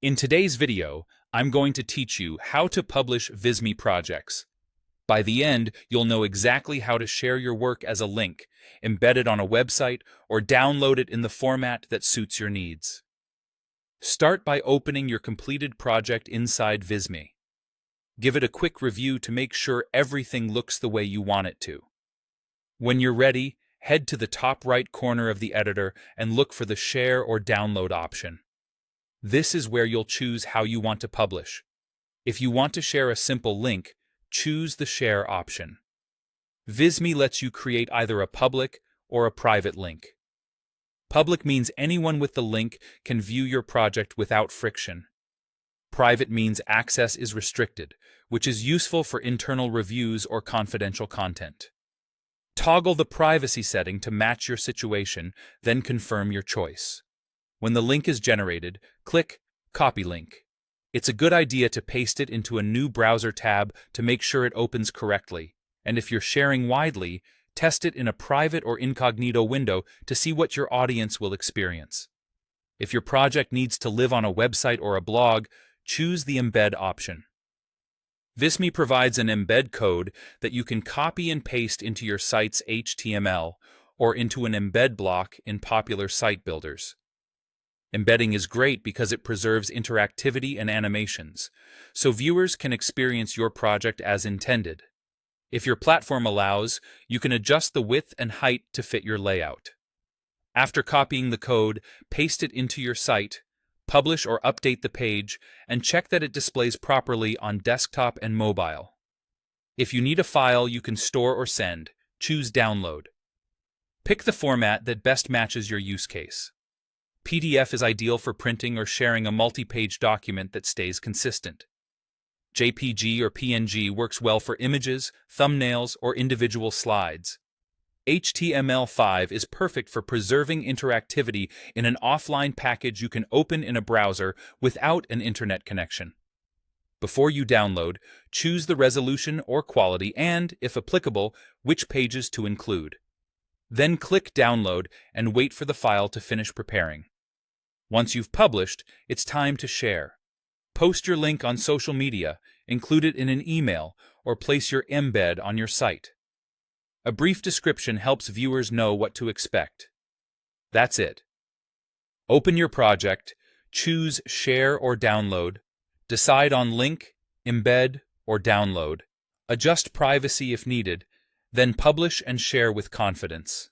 In today's video, I'm going to teach you how to publish Visme projects. By the end, you'll know exactly how to share your work as a link, embed it on a website, or download it in the format that suits your needs. Start by opening your completed project inside Visme. Give it a quick review to make sure everything looks the way you want it to. When you're ready, head to the top right corner of the editor and look for the Share or Download option. This is where you'll choose how you want to publish. If you want to share a simple link, choose the Share option. Visme lets you create either a public or a private link. Public means anyone with the link can view your project without friction. Private means access is restricted, which is useful for internal reviews or confidential content. Toggle the privacy setting to match your situation, then confirm your choice. When the link is generated, click Copy Link. It's a good idea to paste it into a new browser tab to make sure it opens correctly, and if you're sharing widely, test it in a private or incognito window to see what your audience will experience. If your project needs to live on a website or a blog, choose the Embed option. Visme provides an embed code that you can copy and paste into your site's HTML or into an embed block in popular site builders. Embedding is great because it preserves interactivity and animations, so viewers can experience your project as intended. If your platform allows, you can adjust the width and height to fit your layout. After copying the code, paste it into your site, publish or update the page, and check that it displays properly on desktop and mobile. If you need a file you can store or send, choose Download. Pick the format that best matches your use case. PDF is ideal for printing or sharing a multi-page document that stays consistent. JPG or PNG works well for images, thumbnails, or individual slides. HTML5 is perfect for preserving interactivity in an offline package you can open in a browser without an internet connection. Before you download, choose the resolution or quality and, if applicable, which pages to include. Then click Download and wait for the file to finish preparing. Once you've published, it's time to share. Post your link on social media, include it in an email, or place your embed on your site. A brief description helps viewers know what to expect. That's it. Open your project, choose Share or Download, decide on link, embed, or download, adjust privacy if needed, then publish and share with confidence.